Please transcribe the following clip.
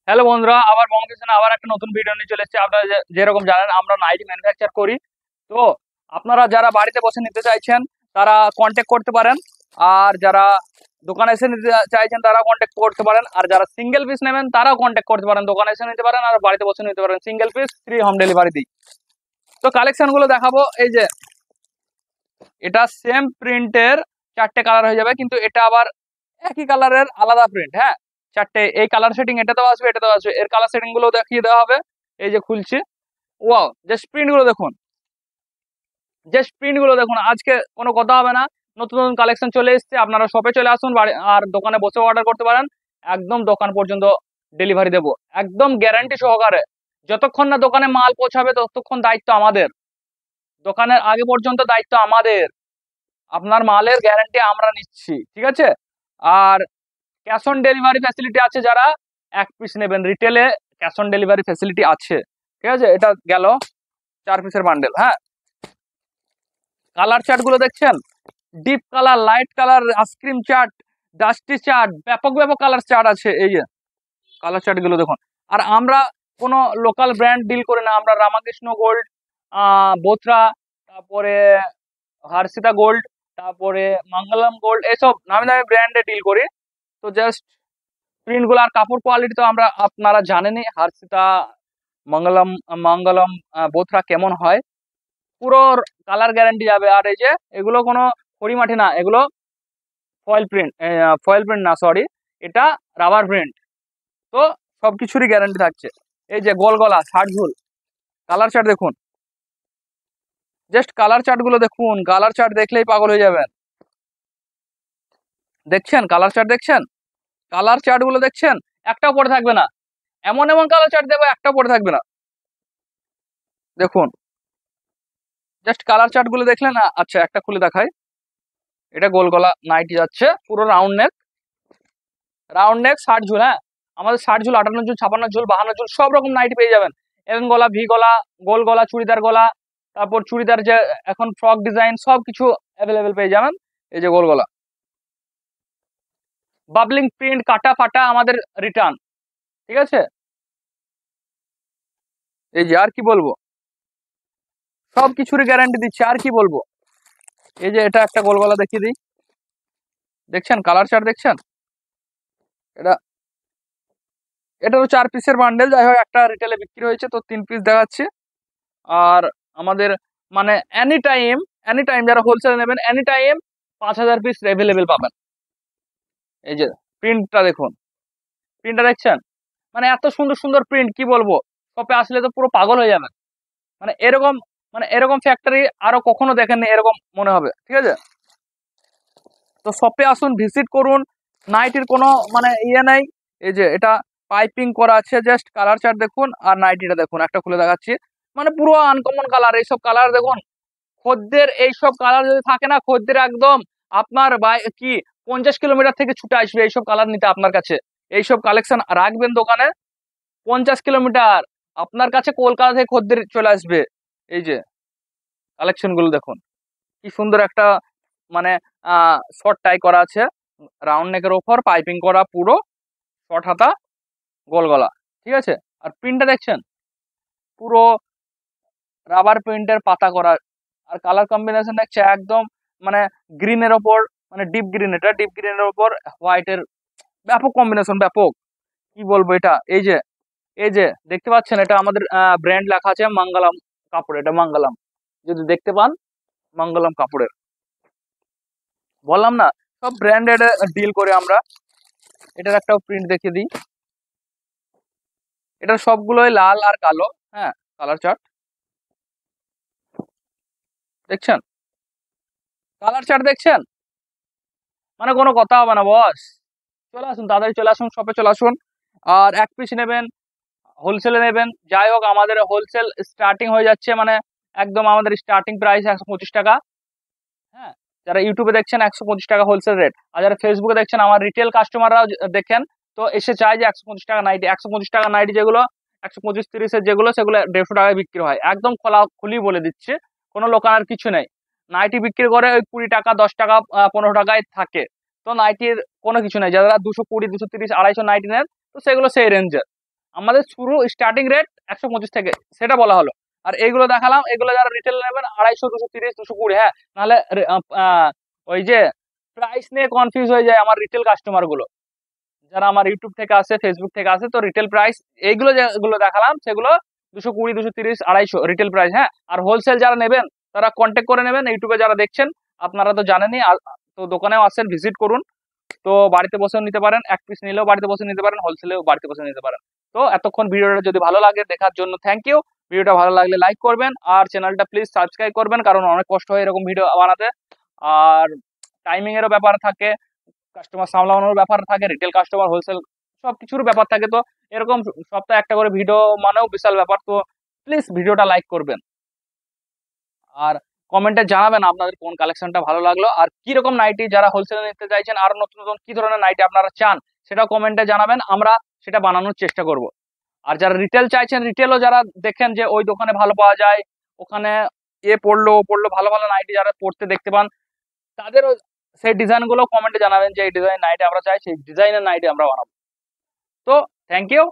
Hello বন্ধুরা, আবার বঙ্গকিষানে আবার একটা নতুন ভিডিও নিয়ে চলে এসেছি। আপনারা যেরকম জানেন আমরা নাইটি ম্যানুফ্যাকচার করি। তো আপনারা যারা বাড়িতে বসে নিতে চাইছেন তারা কন্ট্যাক্ট করতে পারেন, আর যারা দোকানে এসে নিতে চাইছেন তারা কন্ট্যাক্ট করতে পারেন, আর যারা সিঙ্গেল পিস নেবেন তারাও কন্ট্যাক্ট করতে পারেন। দোকানে এসে নিতে পারেন আর বাড়িতে বসে নিতে পারেন, single piece free home delivery দিই। তো কালেকশন গুলো দেখাবো। এই যে এটা সেম প্রিন্টের চারটে কালার হয়ে যাবে, কিন্তু এটা আবার একই কালারের আলাদা প্রিন্ট। হ্যাঁ, চারটে এই কালার সেটিং এটাতেও আসবে, এটাতেও আসবে। এর কালার সেটিং গুলো দেখিয়ে দেওয়া হবে। এই যে খুলছি, ওয়াও, জাস্ট প্রিন্ট গুলো দেখুন, জাস্ট প্রিন্ট গুলো দেখুন। আজকে কোনো কথা হবে না, নতুন নতুন কালেকশন চলে এসেছে। আপনারা শপে চলে আসুন, আর দোকানে বসে অর্ডার করতে পারেন। একদম দোকান পর্যন্ত ডেলিভারি দেবো, একদম গ্যারান্টি সহকারে। যতক্ষণ না দোকানে মাল পৌঁছাবে ততক্ষণ দায়িত্ব আমাদের, দোকানের আগে পর্যন্ত দায়িত্ব আমাদের। আপনার মালের গ্যারান্টি আমরা নিচ্ছি, ঠিক আছে। আর ক্যাশ অন ডেলিভারি ফ্যাসিলিটি আছে, যারা এক পিস নেবেন রিটেলে ক্যাশ অন ডেলিভারি ফ্যাসিলিটি আছে, ঠিক আছে। এটা গেল 4 পিসের বান্ডেল। হ্যাঁ, কালার চার্ট গুলো দেখছেন, deep colour, light colour, ice cream chart, dusty chart, ব্যাপক ব্যাপক কালার চার্ট আছে। এই যে কালার চার্ট গুলো দেখুন। আর আমরা কোনো লোকাল ব্র্যান্ড ডিল করি না, আমরা রামাকৃষ্ণ গোল্ড, বোথরা, তারপরে হর্ষিতা গোল্ড, তারপরে মঙ্গলম গোল্ড, এসব নামি দামি ব্র্যান্ডে ডিল করি। তো জাস্ট প্রিন্ট গুলো আর কাপড় কোয়ালিটি তো আমরা আপনারা জানেনই, হর্ষিতা, মঙ্গলম মঙ্গলম বোথরা কেমন হয়, পুরো কালার গ্যারান্টি যাবে। আর এই যে এগুলো কোনো খড়িমাটি না, এগুলো ফয়েল প্রিন্ট, ফয়েল প্রিন্ট না, সরি, এটা রাবার প্রিন্ট। তো সবকিছুরই গ্যারান্টি থাকছে। এই যে গোল গলা, ষাট ঝুল, কালার চার্ট দেখুন, জাস্ট কালার চার্ট গুলো দেখুন। কালার চার্ট দেখলেই পাগল হয়ে যাবেন। দেখছেন কালার চার্ট, দেখছেন কালার চার্ট গুলো, দেখছেন একটাও পড়ে থাকবে না। এমন এমন কালার চার্ট দেবো একটাও পড়ে থাকবে না। দেখুন জাস্ট কালার চার্ট গুলো দেখলেন না। আচ্ছা, একটা খুলে দেখাই। এটা গোল গলা নাইটি যাচ্ছে, পুরো রাউন্ড নেক, রাউন্ড নেক, 60 ঝুল। হ্যাঁ, আমাদের 60 ঝুল, 58 ঝুল, 56 ঝুল, 52 ঝুল, সব রকম নাইটি পেয়ে যাবেন। এম গলা, ভি গলা, গোল গলা, চুড়িদার গলা, তারপর চুড়িদার যে এখন ফ্রক ডিজাইন, সব কিছু অ্যাভেলেবেল পেয়ে যাবেন। এই যে গোল গলা, বাবলিং প্রিন্ট, কাটা ফাটা আমাদের রিটার্ন, ঠিক আছে। এই যে আর কি বলবো, সব কিছুরই গ্যারান্টি দিচ্ছি, আর কি বলবো। এই যে এটা একটা গোল গলা দেখিয়ে দিই, দেখছেন কালার চার্ট, দেখছেন এটা, এটারও 4 পিসের বান্ডেল। যাই হোক, একটা রিটেলে বিক্রি হয়েছে তো 3 পিস দেখাচ্ছি। আর আমাদের মানে এনি টাইম যারা হোলসেলে নেবেন, এনি টাইম 5,000 পিস অ্যাভেলেবেল পাবেন। এই যে প্রিন্টটা দেখুন, প্রিন্টটা দেখছেন, মানে এত সুন্দর সুন্দর প্রিন্ট, কি বলবো। শপে আসলে তো পুরো পাগল হয়ে যাবেন। মানে এরকম, মানে এরকম ফ্যাক্টরি আরো কখনো দেখেননি, এরকম মনে হবে, ঠিক আছে। তো শপে আসুন, ভিজিট করুন। নাইটির কোনো মানে ইয়ে নাই। এই যে এটা পাইপিং করা আছে, জাস্ট কালার চার্ট দেখুন। আর নাইটিটা দেখুন, একটা খুলে দেখাচ্ছি, মানে পুরো আনকমন কালার। এইসব কালার দেখুন, খদ্দের এইসব কালার যদি থাকে না, খদ্দের একদম আপনার কি 50 কিলোমিটার থেকে ছুটে আসবে এইসব কালার নিতে আপনার কাছে। এইসব কালেকশন রাখবেন দোকানে, 50 কিলোমিটার আপনার কাছে কলকাতা থেকে খদ্দের চলে আসবে। এই যে কালেকশন গুলো দেখুন, কি সুন্দর একটা মানে শর্ট টাই করা আছে, রাউন্ড নেকের ওপর পাইপিং করা, পুরো শর্ট হাতা, গোল গলা, ঠিক আছে। আর প্রিন্টটা দেখছেন, পুরো রাবার প্রিন্টের পাতা করা। আর কালার কম্বিনেশন দেখছে একদম মানে গ্রিনের ওপর, মানে ডিপ গ্রিন, এটা ডিপ গ্রিনের ওপর হোয়াইটের ব্যাপক কম্বিনেশন, ব্যাপক, কি বলবো এটা। এই যে, এই যে দেখতে পাচ্ছেন, এটা আমাদের ব্র্যান্ড লেখা আছে মঙ্গলম কাপড়, এটা মঙ্গলম, যদি দেখতে পান, মঙ্গলম কাপড়ের। বললাম না, সব ব্র্যান্ডেড ডিল করে আমরা। এটার একটা প্রিন্ট দেখিয়ে দিই, এটা সবগুলোই লাল আর কালো। হ্যাঁ, কালার চার্ট দেখছেন, কালার চার্ট দেখছেন, মানে কোনো কথা হবে না বস। চলে আসুন, তাড়াতাড়ি চলে আসুন, শপে চলে আসুন। আর এক পিস নেবেন, হোলসেলে নেবেন, যাই হোক, আমাদের হোলসেল স্টার্টিং হয়ে যাচ্ছে, মানে একদম আমাদের স্টার্টিং প্রাইস 125 টাকা। হ্যাঁ, যারা ইউটিউবে দেখছেন 125 টাকা হোলসেল রেট, আর যারা ফেসবুকে দেখছেন, আমার রিটেল কাস্টমাররাও দেখেন, তো এসে চায় যে 125 টাকা নাইটি, 125 টাকা নাইটি যেগুলো 125-30-এর যেগুলো, সেগুলো 150 টাকায় বিক্রি হয়। একদম খোলা খুলি বলে দিচ্ছে, কোনো লোকানোর কিছু নেই। নাইটি বিক্রি করে ওই 20 টাকা, 10 টাকা, 15 টাকায় থাকে। তো নাইটির কোনো কিছু নেই। যারা 220, 230, 250 নাইটি নেন, তো সেগুলো সেই রেঞ্জের। আমাদের শুরু স্টার্টিং রেট 125 থেকে, সেটা বলা হলো। আর এইগুলো দেখালাম, এগুলো যারা রিটেল নেবেন 250, 230, 220, হ্যাঁ, নাহলে ওই যে প্রাইস নিয়ে কনফিউজ হয়ে যায় আমার রিটেল কাস্টমার গুলো, যারা আমার ইউটিউব থেকে আসে, ফেসবুক থেকে আসে। তো রিটেল প্রাইস এইগুলো যেগুলো দেখালাম সেগুলো 220, 230, 250 রিটেল প্রাইস, হ্যাঁ। আর হোলসেল যারা নেবেন তারা কন্ট্যাক্ট করে নেবেন। ইউটিউবে যারা দেখছেন আপনারা তো জানেনই, তো দোকানেও আসেন, ভিজিট করুন। তো বাড়িতে বসেও নিতে পারেন, এক পিস নিলেও বাড়িতে বসে নিতে পারেন, হোলসেলেও বাড়িতে বসে নিতে পারেন। তো এতক্ষণ ভিডিওটা যদি ভালো লাগে দেখার জন্য থ্যাংক ইউ। ভিডিওটা ভালো লাগলে লাইক করবেন, আর চ্যানেলটা প্লিজ সাবস্ক্রাইব করবেন, কারণ অনেক কষ্ট হয় এরকম ভিডিও বানাতে। আর টাইমিং এরও ব্যাপার থাকে, কাস্টমার সামলানোর ব্যাপার থাকে, রিটেল কাস্টমার, হোলসেল, সবকিছুর ব্যাপার থাকে। তো এরকম সপ্তাহে একটা করে ভিডিও মানেও বিশাল ব্যাপার। তো প্লিজ ভিডিওটা লাইক করবেন, আর কমেন্টে জানাবেন আপনাদের কোন কালেকশনটা ভালো লাগলো, আর কি রকম নাইটি যারা হোলসেলে নিতে চাইছেন, আর নতুন নতুন কি ধরনের নাইটি আপনারা চান সেটাও কমেন্টে জানাবেন, আমরা সেটা বানানোর চেষ্টা করব। আর যারা রিটেল চাইছেন, রিটেলও যারা দেখেন যে ওই দোকানে ভালো পাওয়া যায়, ওখানে পড়লো ও পড়লো, ভালো ভালো নাইটি যারা পড়তে দেখতে পান, তাদেরও সেই ডিজাইন গুলো কমেন্টে জানাবেন যে এই ডিজাইন নাইটি আমরা চাই, সেই ডিজাইনের নাইটি আমরা বানাবো। তো থ্যাংক ইউ।